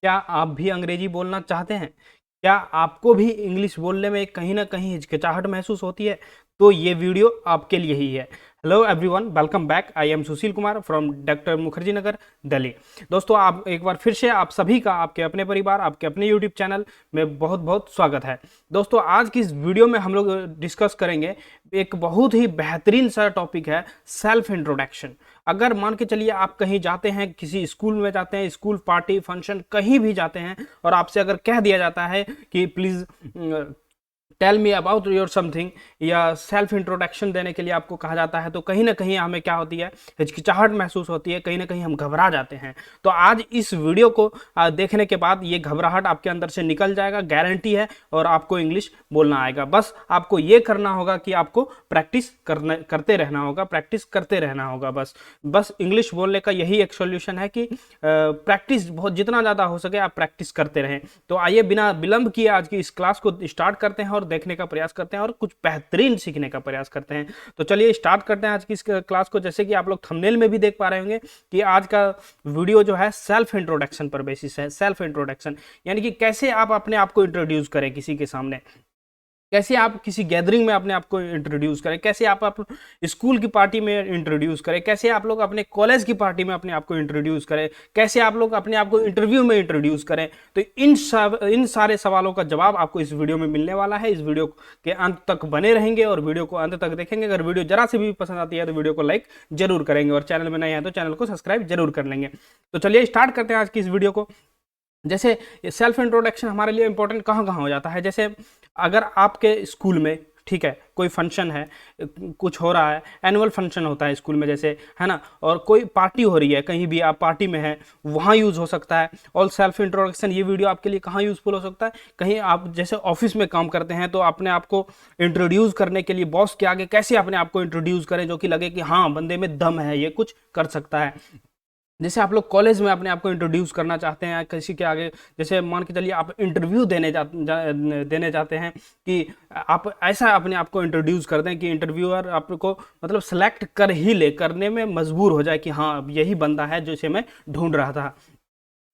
क्या आप भी अंग्रेजी बोलना चाहते हैं? क्या आपको भी इंग्लिश बोलने में कहीं ना कहीं हिचकिचाहट महसूस होती है? तो ये वीडियो आपके लिए ही है। Hello everyone, welcome back. I am Sushil Kumar from doctor Mukherjee Nagar, Delhi. दोस्तों, आप एक बार फिर से आप सभी का आपके अपने परिवार, आपके अपने यूट्यूब चैनल में बहुत बहुत स्वागत है। दोस्तों, आज की इस वीडियो में हम लोग डिस्कस करेंगे एक बहुत ही बेहतरीन सा टॉपिक है, सेल्फ इंट्रोडक्शन। अगर मान के चलिए आप कहीं जाते हैं, किसी स्कूल में जाते हैं, स्कूल पार्टी फंक्शन कहीं भी जाते हैं, और आपसे अगर कह दिया जाता है कि please tell me about your something, या सेल्फ इंट्रोडक्शन देने के लिए आपको कहा जाता है, तो कहीं ना कहीं हमें क्या होती है, हिचकिचाहट महसूस होती है, कहीं ना कहीं हम घबरा जाते हैं। तो आज इस वीडियो को देखने के बाद ये घबराहट आपके अंदर से निकल जाएगा, गारंटी है, और आपको इंग्लिश बोलना आएगा। बस आपको ये करना होगा कि आपको प्रैक्टिस करते रहना होगा, प्रैक्टिस करते रहना होगा। बस इंग्लिश बोलने का यही एक सोल्यूशन है कि प्रैक्टिस बहुत जितना ज़्यादा हो सके आप प्रैक्टिस करते रहें। तो आइए बिना विलंब किए आज की इस क्लास को स्टार्ट करते हैं और देखने का प्रयास करते हैं और कुछ बेहतरीन सीखने का प्रयास करते हैं। तो चलिए स्टार्ट करते हैं आज की इस क्लास को। जैसे कि आप लोग थंबनेल में भी देख पा रहे होंगे कि आज का वीडियो जो है सेल्फ इंट्रोडक्शन पर बेसिस है। सेल्फ इंट्रोडक्शन यानी कि कैसे आप अपने आप को इंट्रोड्यूस करें किसी के सामने, कैसे आप किसी गैदरिंग में अपने आप को इंट्रोड्यूस करें, कैसे आप स्कूल की पार्टी में इंट्रोड्यूस करें, कैसे आप लोग अपने कॉलेज की पार्टी में अपने आप को इंट्रोड्यूस करें, कैसे आप लोग अपने आप को इंटरव्यू में इंट्रोड्यूस करें। तो इन सारे सवालों का जवाब आपको इस वीडियो में मिलने वाला है। इस वीडियो के अंत तक बने रहेंगे और वीडियो को अंत तक देखेंगे। अगर वीडियो जरा से भी पसंद आती है तो वीडियो को लाइक जरूर करेंगे, और चैनल में नए हैं तो चैनल को सब्सक्राइब जरूर कर लेंगे। तो चलिए स्टार्ट करते हैं आज की इस वीडियो को। जैसे सेल्फ इंट्रोडक्शन हमारे लिए इंपॉर्टेंट कहाँ कहाँ हो जाता है। जैसे अगर आपके स्कूल में, ठीक है, कोई फंक्शन है, कुछ हो रहा है, एनुअल फंक्शन होता है स्कूल में जैसे, है ना, और कोई पार्टी हो रही है, कहीं भी आप पार्टी में हैं, वहाँ यूज़ हो सकता है। और सेल्फ इंट्रोडक्शन ये वीडियो आपके लिए कहाँ यूज़फुल हो सकता है, कहीं आप जैसे ऑफिस में काम करते हैं तो अपने आप को इंट्रोड्यूस करने के लिए बॉस के आगे कैसे अपने आप को इंट्रोड्यूस करें जो कि लगे कि हाँ बंदे में दम है, ये कुछ कर सकता है। जैसे आप लोग कॉलेज में अपने आप को इंट्रोड्यूस करना चाहते हैं किसी के आगे, जैसे मान के चलिए आप इंटरव्यू देने जाते हैं, कि आप ऐसा अपने आप को इंट्रोड्यूस कर दें कि इंटरव्यूअर आपको मतलब सेलेक्ट कर ही ले, करने में मजबूर हो जाए कि हाँ यही बंदा है जिसे मैं ढूंढ रहा था।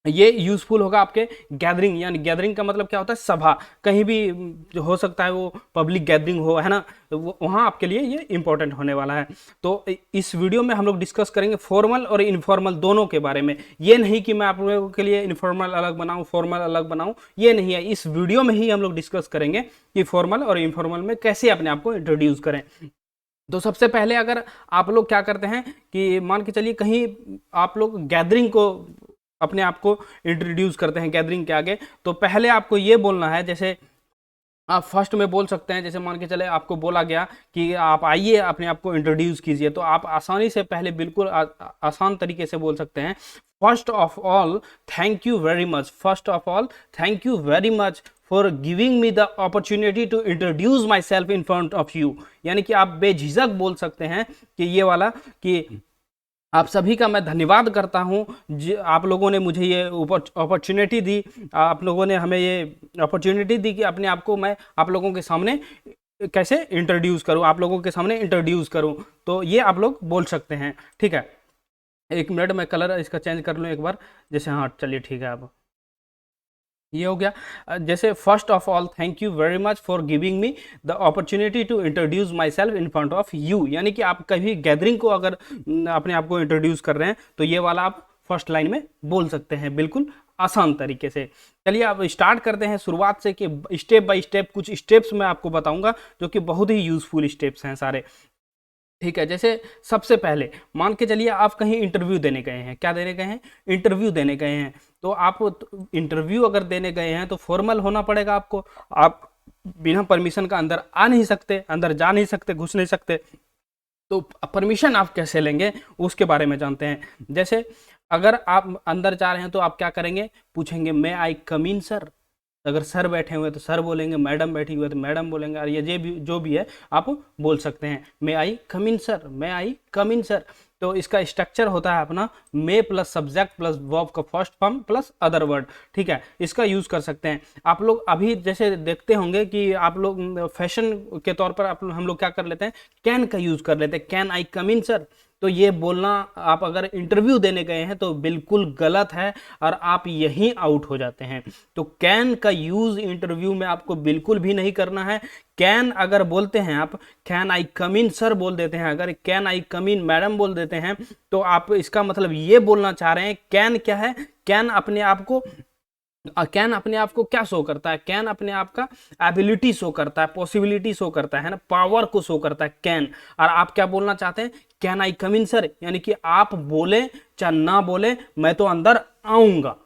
ये यूजफुल होगा आपके गैदरिंग, यानी गैदरिंग का मतलब क्या होता है, सभा, कहीं भी जो हो सकता है वो पब्लिक गैदरिंग हो, है ना, वहाँ आपके लिए ये इंपॉर्टेंट होने वाला है। तो इस वीडियो में हम लोग डिस्कस करेंगे फॉर्मल और इनफॉर्मल दोनों के बारे में। ये नहीं कि मैं आप लोगों के लिए इनफॉर्मल अलग बनाऊँ, फॉर्मल अलग बनाऊँ, ये नहीं है। इस वीडियो में ही हम लोग डिस्कस करेंगे कि फॉर्मल और इनफॉर्मल में कैसे अपने आप को इंट्रोड्यूस करें। तो सबसे पहले अगर आप लोग क्या करते हैं कि मान के चलिए कहीं आप लोग गैदरिंग को अपने आप को इंट्रोड्यूस करते हैं गैदरिंग के आगे, तो पहले आपको ये बोलना है। जैसे आप फर्स्ट में बोल सकते हैं, जैसे मान के चले आपको बोला गया कि आप आइए अपने आप को इंट्रोड्यूस कीजिए, तो आप आसानी से पहले बिल्कुल आसान तरीके से बोल सकते हैं, first of all thank you very much, first of all thank you very much for giving me the opportunity to introduce myself in front of you. यानी कि आप बेझिझक बोल सकते हैं कि ये वाला कि आप सभी का मैं धन्यवाद करता हूँ, आप लोगों ने मुझे ये अपॉर्चुनिटी दी, आप लोगों ने हमें ये अपॉर्चुनिटी दी कि अपने आप को मैं आप लोगों के सामने कैसे इंट्रोड्यूस करूँ, आप लोगों के सामने इंट्रोड्यूस करूँ। तो ये आप लोग बोल सकते हैं, ठीक है। एक मिनट मैं कलर इसका चेंज कर लूँ एक बार, जैसे, हाँ चलिए ठीक है, अब ये हो गया। जैसे first of all thank you very much for giving me the opportunity to introduce myself in front of you. यानी कि आप कभी गैदरिंग को अगर अपने आप को इंट्रोड्यूस कर रहे हैं तो ये वाला आप फर्स्ट लाइन में बोल सकते हैं, बिल्कुल आसान तरीके से। चलिए अब स्टार्ट करते हैं शुरुआत से, कि स्टेप बाय स्टेप कुछ स्टेप्स मैं आपको बताऊंगा जो कि बहुत ही यूजफुल स्टेप्स हैं सारे, ठीक है। जैसे सबसे पहले मान के चलिए आप कहीं इंटरव्यू देने गए हैं, क्या देने गए हैं, इंटरव्यू देने गए हैं। तो आप इंटरव्यू अगर देने गए हैं तो फॉर्मल होना पड़ेगा आपको। आप बिना परमिशन का अंदर आ नहीं सकते, अंदर जा नहीं सकते, घुस नहीं सकते। तो परमिशन आप कैसे लेंगे उसके बारे में जानते हैं। जैसे अगर आप अंदर जा रहे हैं तो आप क्या करेंगे, पूछेंगे मे आई कम इन सर। अगर सर बैठे हुए तो सर बोलेंगे, मैडम बैठी हुई है तो मैडम बोलेंगे, और ये भी जो भी है आप बोल सकते हैं, मे आई कम इन सर, मे आई कम इन सर। तो इसका स्ट्रक्चर होता है अपना मे प्लस सब्जेक्ट प्लस वर्ब का first form plus other word, ठीक है। इसका यूज कर सकते हैं आप लोग। अभी जैसे देखते होंगे कि आप लोग फैशन के तौर पर हम लोग क्या कर लेते हैं, कैन का यूज कर लेते हैं, can I come in sir. तो ये बोलना आप अगर इंटरव्यू देने गए हैं तो बिल्कुल गलत है और आप यहीं आउट हो जाते हैं। तो कैन का यूज इंटरव्यू में आपको बिल्कुल भी नहीं करना है। कैन अगर बोलते हैं आप, can I come in sir बोल देते हैं, अगर can I come in madam बोल देते हैं, तो आप इसका मतलब ये बोलना चाह रहे हैं, कैन क्या है, कैन अपने आप को, कैन अपने आप को क्या शो करता है, कैन अपने आप का एबिलिटी शो करता है, पॉसिबिलिटी शो करता है ना, पावर को शो करता है कैन। और आप क्या बोलना चाहते हैं, can I come in sir, यानी कि आप बोले चाहे ना बोले मैं तो अंदर आऊंगा।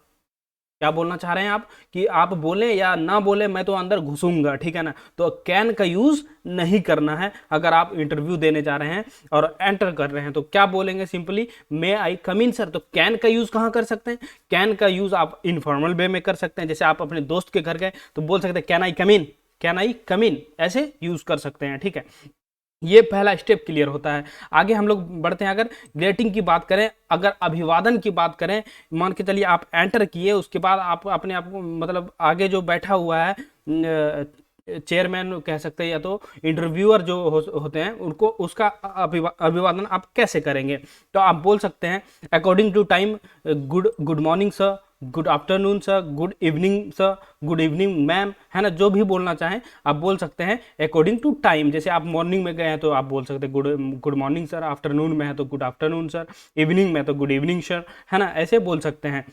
क्या बोलना चाह रहे हैं आप कि आप बोले या ना बोले मैं तो अंदर घुसूंगा, ठीक है ना। तो कैन का यूज नहीं करना है अगर आप इंटरव्यू देने जा रहे हैं और एंटर कर रहे हैं। तो क्या बोलेंगे, सिंपली मे आई कम इन सर। तो कैन का यूज कहां कर सकते हैं, कैन का यूज आप इनफॉर्मल वे में कर सकते हैं। जैसे आप अपने दोस्त के घर गए तो बोल सकते हैं can I come in, can I कम इन, ऐसे यूज कर सकते हैं, ठीक है। ये पहला स्टेप क्लियर होता है। आगे हम लोग बढ़ते हैं। अगर ग्रेटिंग की बात करें, अगर अभिवादन की बात करें, मान के चलिए आप एंटर किए, उसके बाद आप अपने आप को मतलब आगे जो बैठा हुआ है चेयरमैन कह सकते हैं या तो इंटरव्यूअर जो होते हैं उनको, उसका अभिवादन आप कैसे करेंगे। तो आप बोल सकते हैं according to time, good morning sir, good afternoon sir, good evening sir, good evening ma'am, है ना। जो भी बोलना चाहें आप बोल सकते हैं अकॉर्डिंग टू टाइम। जैसे आप मॉर्निंग में गए हैं तो आप बोल सकते हैं गुड मॉर्निंग सर, आफ्टरनून में है तो गुड आफ्टरनून सर, इवनिंग में तो गुड इवनिंग सर, है ना, ऐसे बोल सकते हैं।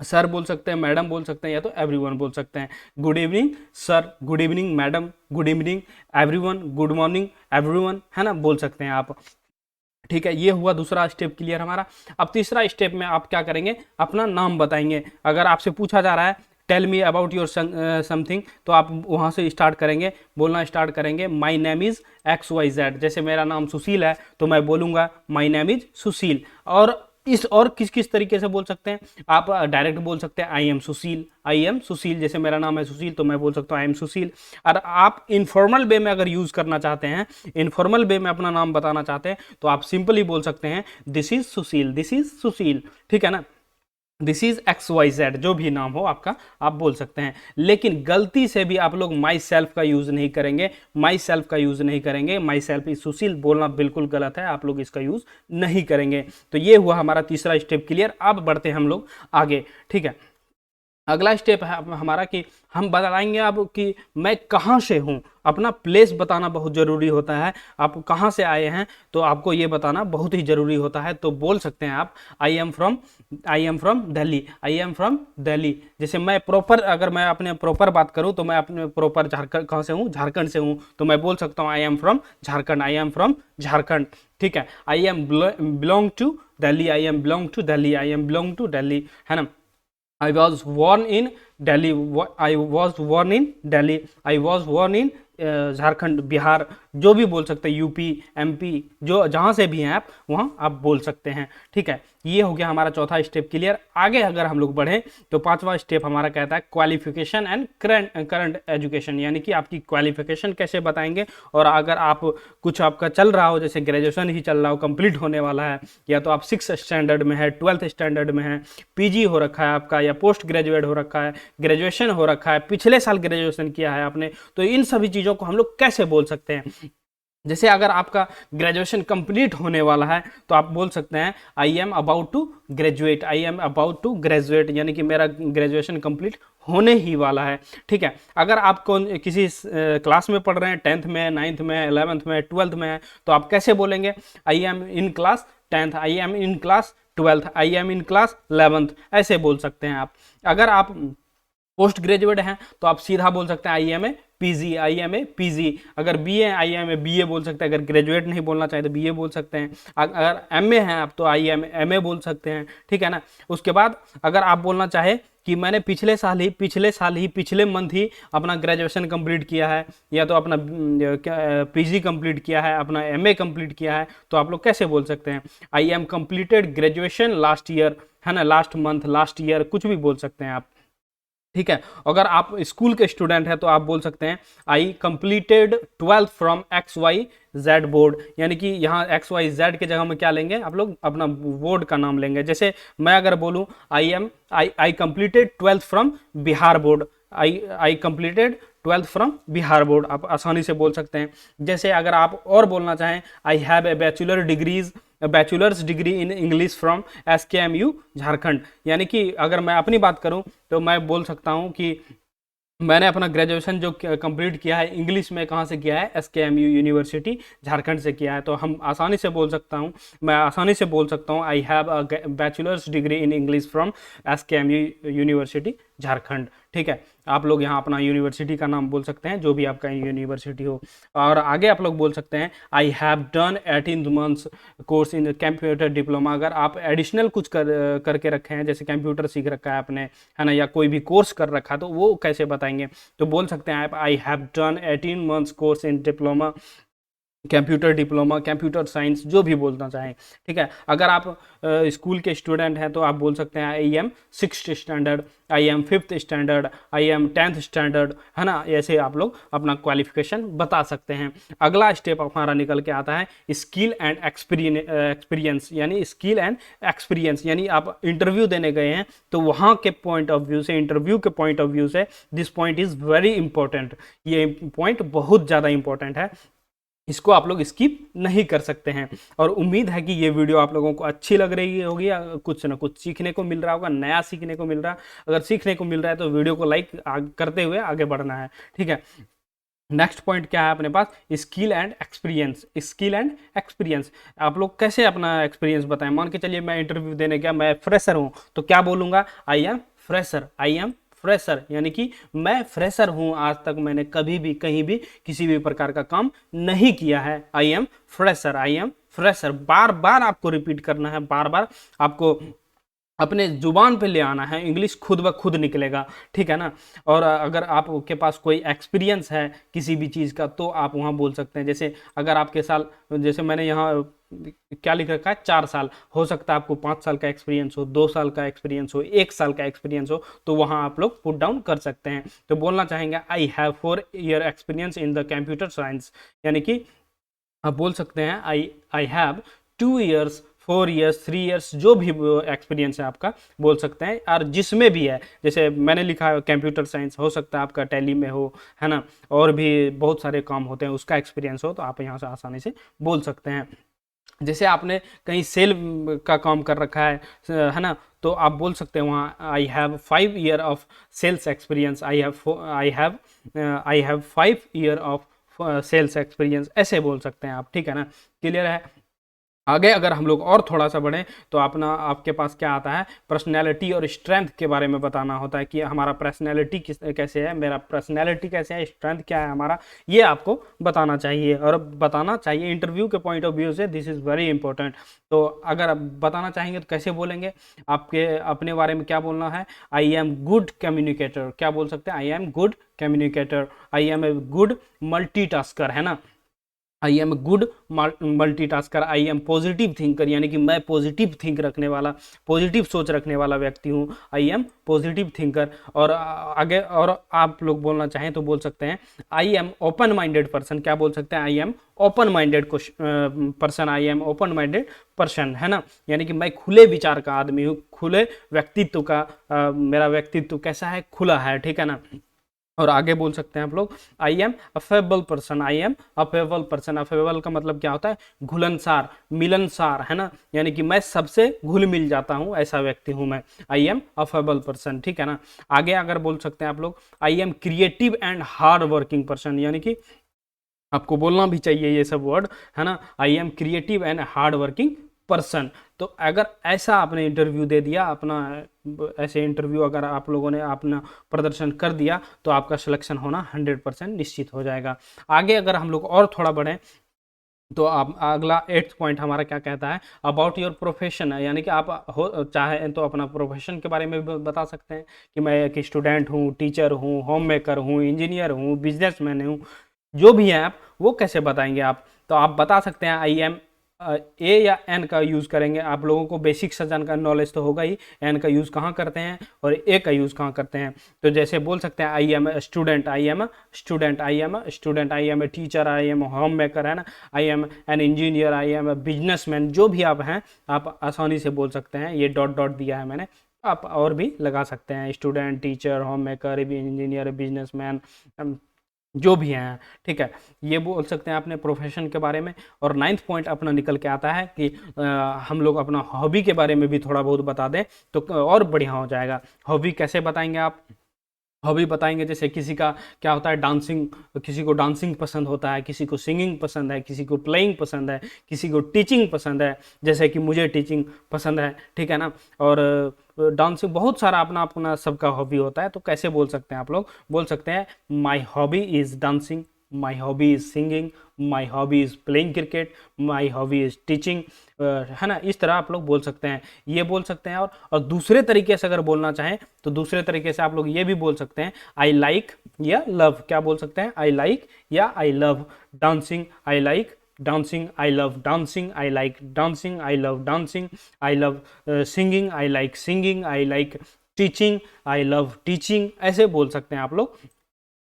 सर बोल सकते हैं, मैडम बोल सकते हैं, या तो एवरीवन बोल सकते हैं। Good evening sir, good evening madam, good evening everyone, good morning everyone, है ना, बोल सकते हैं आप, ठीक है। ये हुआ दूसरा स्टेप क्लियर हमारा। अब तीसरा स्टेप में आप क्या करेंगे, अपना नाम बताएंगे। अगर आपसे पूछा जा रहा है tell me about your something, तो आप वहाँ से स्टार्ट करेंगे, बोलना स्टार्ट करेंगे my name is X Y Z. जैसे मेरा नाम सुशील है तो मैं बोलूँगा माई नेम इज़ सुशील। और किस किस तरीके से बोल सकते हैं आप, डायरेक्ट बोल सकते हैं I am Sushil, I am सुशील। जैसे मेरा नाम है सुशील तो मैं बोल सकता हूँ आई एम सुशील। और आप इनफॉर्मल वे में अगर यूज़ करना चाहते हैं, इनफॉर्मल वे में अपना नाम बताना चाहते हैं, तो आप सिंपली बोल सकते हैं this is Sushil, this is Sushil, ठीक है ना। This is X Y Z, जो भी नाम हो आपका आप बोल सकते हैं। लेकिन गलती से भी आप लोग माई सेल्फ का यूज नहीं करेंगे, माई सेल्फ का यूज नहीं करेंगे। माई सेल्फ इज सुशील बोलना बिल्कुल गलत है, आप लोग इसका यूज नहीं करेंगे। तो ये हुआ हमारा तीसरा स्टेप क्लियर। अब बढ़ते हैं हम लोग आगे, ठीक है। अगला स्टेप है हमारा कि हम बताएंगे अब कि मैं कहाँ से हूँ। अपना प्लेस बताना बहुत ज़रूरी होता है। आप कहाँ से आए हैं तो आपको ये बताना बहुत ही ज़रूरी होता है। तो बोल सकते हैं आप आई am from Delhi, I am from Delhi. जैसे मैं प्रॉपर, अगर मैं अपने प्रॉपर बात करूँ तो मैं अपने प्रॉपर झारखंड, कहाँ से हूँ, झारखंड से हूँ, तो मैं बोल सकता हूँ I am from Jharkhand, I am from Jharkhand, ठीक है। I am belong to Delhi, I am belong to Delhi, I am belong to Delhi, है ना। I was born in Delhi. I was born in Delhi. I was born in Jharkhand, Bihar, जो भी बोल सकते हैं, UP, MP, जो जहाँ से भी हैं आप वहाँ आप बोल सकते हैं, ठीक है। ये हो गया हमारा चौथा स्टेप क्लियर। आगे अगर हम लोग बढ़ें तो पांचवा स्टेप हमारा कहता है क्वालिफिकेशन एंड करंट एजुकेशन, यानी कि आपकी क्वालिफिकेशन कैसे बताएंगे। और अगर आप कुछ आपका चल रहा हो, जैसे ग्रेजुएशन ही चल रहा हो, कंप्लीट होने वाला है, या तो आप 6th स्टैंडर्ड में है, 12th स्टैंडर्ड में है, पीजी हो रखा है आपका, या पोस्ट ग्रेजुएट हो रखा है, ग्रेजुएशन हो रखा है, पिछले साल ग्रेजुएशन किया है आपने, तो इन सभी चीज़ों को हम लोग कैसे बोल सकते हैं। जैसे अगर आपका ग्रेजुएशन कंप्लीट होने वाला है तो आप बोल सकते हैं I am about to graduate, I am about to graduate, यानी कि मेरा ग्रेजुएशन कंप्लीट होने ही वाला है, ठीक है। अगर आप किसी क्लास में पढ़ रहे हैं, 10th में, 9th में, 11th में, 12th में है, तो आप कैसे बोलेंगे I am in class 10th, I am in class 12th, I am in class 11th, ऐसे बोल सकते हैं आप। अगर आप पोस्ट ग्रेजुएट हैं तो आप सीधा बोल सकते हैं I am a PG, I am a PG. अगर BA I am a BA बोल सकते हैं। अगर ग्रेजुएट नहीं बोलना चाहे तो बीए बोल सकते हैं। अगर एमए हैं आप तो आई एम एमए बोल सकते हैं, ठीक है ना। उसके बाद अगर आप बोलना चाहे कि मैंने पिछले मंथ ही अपना ग्रेजुएशन कंप्लीट किया है, या तो अपना पीजी कंप्लीट किया है, अपना एमए कंप्लीट किया है, तो आप लोग कैसे बोल सकते हैं I M completed graduation last year, है ना, लास्ट मंथ, लास्ट ईयर, कुछ भी बोल सकते हैं आप, ठीक है। अगर आप स्कूल के स्टूडेंट हैं तो आप बोल सकते हैं I completed 12th from X Y Z board, यानी कि यहाँ एक्स वाई जेड के जगह में क्या लेंगे आप लोग, अपना बोर्ड का नाम लेंगे। जैसे मैं अगर बोलूँ आई completed 12th from Bihar board, I completed 12th from Bihar board, आप आसानी से बोल सकते हैं। जैसे अगर आप और बोलना चाहें I have a bachelor degrees bachelors degree in English from SKMU Jharkhand. यानी कि अगर मैं अपनी बात करूं तो मैं बोल सकता हूं कि मैंने अपना ग्रेजुएशन जो कंप्लीट किया है इंग्लिश में कहाँ से किया है, SKMU यूनिवर्सिटी झारखंड से किया है। तो हम आसानी से बोल सकता हूँ, मैं आसानी से बोल सकता हूँ I have a bachelors degree in English from SKMU university Jharkhand. ठीक है, आप लोग यहाँ अपना यूनिवर्सिटी का नाम बोल सकते हैं, जो भी आपका यूनिवर्सिटी हो। और आगे आप लोग बोल सकते हैं I have done 18 months course in computer diploma. अगर आप एडिशनल कुछ करके रखे हैं, जैसे कंप्यूटर सीख रखा है आपने, है ना, या कोई भी कोर्स कर रखा है, तो वो कैसे बताएंगे? तो बोल सकते हैं आप I have done 18 months course in diploma, computer diploma, computer science, जो भी बोलना चाहें। ठीक है, अगर आप स्कूल के स्टूडेंट हैं तो आप बोल सकते हैं I M 6th standard, I am 5th standard, I am 10th standard, है ना। ऐसे आप लोग अपना क्वालिफिकेशन बता सकते हैं। अगला स्टेप हमारा निकल के आता है स्किल एंड एक्सपीरियंस, यानी स्किल एंड एक्सपीरियंस, यानी आप इंटरव्यू देने गए हैं तो वहाँ के पॉइंट ऑफ व्यू से, इंटरव्यू के पॉइंट ऑफ व्यू से this point is very important. ये पॉइंट बहुत ज़्यादा इंपॉर्टेंट है, इसको आप लोग स्किप नहीं कर सकते हैं। और उम्मीद है कि ये वीडियो आप लोगों को अच्छी लग रही होगी, कुछ ना कुछ सीखने को मिल रहा होगा, नया सीखने को मिल रहा है। अगर सीखने को मिल रहा है तो वीडियो को लाइक करते हुए आगे बढ़ना है। ठीक है, नेक्स्ट पॉइंट क्या है अपने पास? Skill and experience. Skill and experience, आप लोग कैसे अपना एक्सपीरियंस बताएं? मान के चलिए मैं इंटरव्यू देने गया, मैं फ्रेशर हूं, तो क्या बोलूंगा? आई am fresher, I am fresher, यानी कि मैं फ्रेशर हूं, आज तक मैंने कभी भी कहीं भी किसी भी प्रकार का काम नहीं किया है। I am fresher, I am fresher, बार बार आपको रिपीट करना है, बार बार आपको अपने जुबान पे ले आना है, इंग्लिश खुद ब खुद निकलेगा। ठीक है ना। और अगर आपके पास कोई एक्सपीरियंस है किसी भी चीज़ का तो आप वहाँ बोल सकते हैं। जैसे अगर आपके साल, जैसे मैंने यहाँ क्या लिख रखा है, 4 साल, हो सकता है आपको 5 साल का एक्सपीरियंस हो, 2 साल का एक्सपीरियंस हो, 1 साल का एक्सपीरियंस हो, तो वहाँ आप लोग पुट डाउन कर सकते हैं। तो बोलना चाहेंगे I have 4 year experience in the computer science, यानी कि आप बोल सकते हैं I have 2 years, 4 years, 3 years, जो भी एक्सपीरियंस है आपका बोल सकते हैं। और जिसमें भी है, जैसे मैंने लिखा है कंप्यूटर साइंस, हो सकता है आपका टैली में हो, है ना, और भी बहुत सारे काम होते हैं, उसका एक्सपीरियंस हो, तो आप यहाँ से आसानी से बोल सकते हैं। जैसे आपने कहीं सेल का काम कर रखा है ना, तो आप बोल सकते हैं वहाँ I have 5 year of sales experience, I have 5 year of sales experience, ऐसे बोल सकते हैं आप। ठीक है ना, क्लियर है। आगे अगर हम लोग और थोड़ा सा बढ़ें तो आपके पास क्या आता है? पर्सनैलिटी और स्ट्रेंथ के बारे में बताना होता है कि हमारा पर्सनैलिटी कैसे है, मेरा पर्सनैलिटी कैसे है, स्ट्रेंथ क्या है हमारा, ये आपको बताना चाहिए। और बताना चाहिए इंटरव्यू के पॉइंट ऑफ व्यू से, दिस इज़ वेरी इंपॉर्टेंट। तो अगर आप बताना चाहेंगे तो कैसे बोलेंगे? आपके अपने बारे में क्या बोलना है? आई एम गुड कम्युनिकेटर, क्या बोल सकते हैं? I am good communicator, I am a good multitasker, है ना, I am good multitasker, I am positive thinker, यानी कि मैं पॉजिटिव थिंक रखने वाला, पॉजिटिव सोच रखने वाला व्यक्ति हूँ, आई एम पॉजिटिव थिंकर। और आगे और आप लोग बोलना चाहें तो बोल सकते हैं I am open minded person, क्या बोल सकते हैं? I am open minded person, I am open minded person, है ना, यानी कि मैं खुले विचार का आदमी हूँ, खुले व्यक्तित्व का, मेरा व्यक्तित्व कैसा है? खुला है। ठीक है ना। और आगे बोल सकते हैं आप लोग I am affable person, I am affable person, affable का मतलब क्या होता है? घुलनसार, मिलनसार, है ना, यानी कि मैं सबसे घुल मिल जाता हूँ, ऐसा व्यक्ति हूँ मैं, आई एम अफेबल पर्सन। ठीक है ना। आगे अगर बोल सकते हैं आप लोग I am creative and hard working person, यानी कि आपको बोलना भी चाहिए ये सब वर्ड, है ना, I M creative and hard working person. तो अगर ऐसा आपने इंटरव्यू दे दिया अपना, ऐसे इंटरव्यू अगर आप लोगों ने अपना प्रदर्शन कर दिया तो आपका सिलेक्शन होना 100% निश्चित हो जाएगा। आगे अगर हम लोग और थोड़ा बढ़ें तो आप अगला 8th पॉइंट हमारा क्या कहता है? अबाउट योर प्रोफेशन, यानी कि आप हो चाहे तो अपना प्रोफेशन के बारे में भी बता सकते हैं कि मैं एक स्टूडेंट हूँ, टीचर हूँ, होम मेकर हूँ, इंजीनियर हूँ, बिजनेसमैन हूँ, जो भी है आप वो कैसे बताएंगे आप? तो आप बता सकते हैं आई एम, ए या एन का यूज़ करेंगे। आप लोगों को बेसिक सा जानकारी नॉलेज तो होगा ही, एन का यूज़ कहाँ करते हैं और ए का यूज़ कहाँ करते हैं। तो जैसे बोल सकते हैं I am a student, I am a student, I am a student, I am a teacher, I am home maker, है ना, I am an engineer, I am a businessman, जो भी आप हैं आप आसानी से बोल सकते हैं। ये डॉट डॉट दिया है मैंने, आप और भी लगा सकते हैं, student, teacher, home maker, engineer, businessman, जो भी हैं, ठीक है। ये बोल सकते हैं अपने प्रोफेशन के बारे में। और 9th पॉइंट अपना निकल के आता है कि हम लोग अपना हॉबी के बारे में भी थोड़ा बहुत बता दें तो और बढ़िया हो जाएगा। हॉबी कैसे बताएंगे आप? हॉबी बताएंगे जैसे किसी का क्या होता है डांसिंग, किसी को डांसिंग पसंद होता है, किसी को सिंगिंग पसंद है, किसी को प्लेइंग पसंद है, किसी को टीचिंग पसंद है, जैसे कि मुझे टीचिंग पसंद है, ठीक है ना। और डांसिंग बहुत सारा अपना अपना सबका हॉबी होता है। तो कैसे बोल सकते हैं आप लोग? बोल सकते हैं my hobby is dancing, my hobby is singing, my hobby is playing cricket, my hobby is teaching, है ना। इस तरह आप लोग बोल सकते हैं, ये बोल सकते हैं। और दूसरे तरीके से अगर बोलना चाहें तो दूसरे तरीके से आप लोग ये भी बोल सकते हैं आई लाइक या लव। क्या बोल सकते हैं? आई लाइक या I love dancing, I like dancing, I love dancing, I like dancing, I love dancing, I love singing, I like singing, I like teaching, I love teaching। ऐसे बोल सकते हैं आप लोग।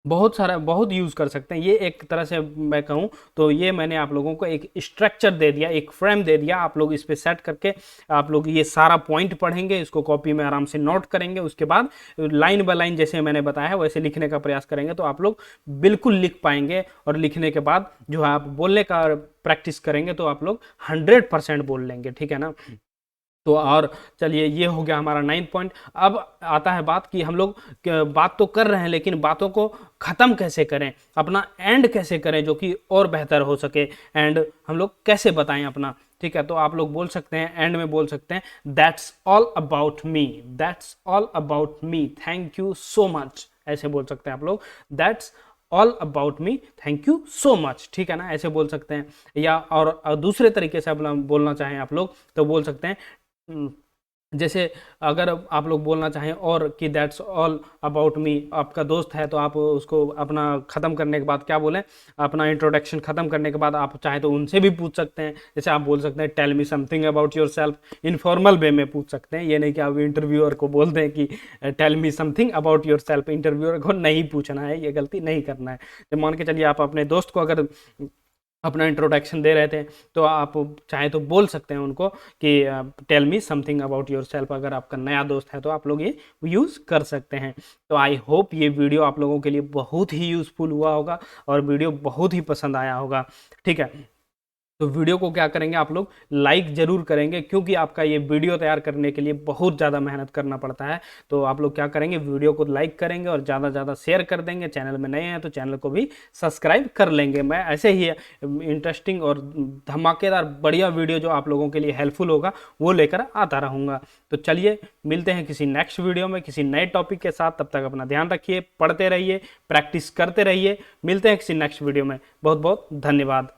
बहुत सारा बहुत यूज़ कर सकते हैं। ये एक तरह से मैं कहूँ तो ये मैंने आप लोगों को एक स्ट्रक्चर दे दिया, एक फ्रेम दे दिया। आप लोग इस पे सेट करके आप लोग ये सारा पॉइंट पढ़ेंगे, इसको कॉपी में आराम से नोट करेंगे, उसके बाद लाइन बाय लाइन जैसे मैंने बताया है वैसे लिखने का प्रयास करेंगे तो आप लोग बिल्कुल लिख पाएंगे। और लिखने के बाद जो है आप बोलने का प्रैक्टिस करेंगे तो आप लोग 100% बोल लेंगे, ठीक है ना। तो और चलिए ये हो गया हमारा 9th पॉइंट। अब आता है बात कि हम लोग बात तो कर रहे हैं लेकिन बातों को ख़त्म कैसे करें, अपना एंड कैसे करें जो कि और बेहतर हो सके। एंड हम लोग कैसे बताएं अपना, ठीक है। तो आप लोग बोल सकते हैं एंड में बोल सकते हैं that's all about me, that's all about me, thank you so much. ऐसे बोल सकते हैं आप लोग that's all about me, thank you so much, ठीक है ना। ऐसे बोल सकते हैं। या और दूसरे तरीके से अपना बोलना चाहें आप लोग तो बोल सकते हैं जैसे अगर आप लोग बोलना चाहें और कि दैट्स ऑल अबाउट मी, आपका दोस्त है तो आप उसको अपना ख़त्म करने के बाद क्या बोलें, अपना इंट्रोडक्शन ख़त्म करने के बाद आप चाहें तो उनसे भी पूछ सकते हैं। जैसे आप बोल सकते हैं tell me something about yourself, informal way में पूछ सकते हैं। ये नहीं कि आप इंटरव्यूअर को बोल दें कि tell me something about yourself. Interviewer को नहीं पूछना है, ये गलती नहीं करना है। तो मान के चलिए आप अपने दोस्त को अगर अपना इंट्रोडक्शन दे रहे थे तो आप चाहे तो बोल सकते हैं उनको कि tell me something about yourself. अगर आपका नया दोस्त है तो आप लोग ये यूज़ कर सकते हैं। तो आई होप ये वीडियो आप लोगों के लिए बहुत ही यूज़फुल हुआ होगा और वीडियो बहुत ही पसंद आया होगा, ठीक है। तो वीडियो को क्या करेंगे आप लोग, लाइक ज़रूर करेंगे क्योंकि आपका ये वीडियो तैयार करने के लिए बहुत ज़्यादा मेहनत करना पड़ता है। तो आप लोग क्या करेंगे, वीडियो को लाइक करेंगे और ज़्यादा ज़्यादा शेयर कर देंगे। चैनल में नए हैं तो चैनल को भी सब्सक्राइब कर लेंगे। मैं ऐसे ही इंटरेस्टिंग और धमाकेदार बढ़िया वीडियो जो आप लोगों के लिए हेल्पफुल होगा वो लेकर आता रहूँगा। तो चलिए मिलते हैं किसी नेक्स्ट वीडियो में किसी नए टॉपिक के साथ। तब तक अपना ध्यान रखिए, पढ़ते रहिए, प्रैक्टिस करते रहिए। मिलते हैं किसी नेक्स्ट वीडियो में। बहुत बहुत धन्यवाद।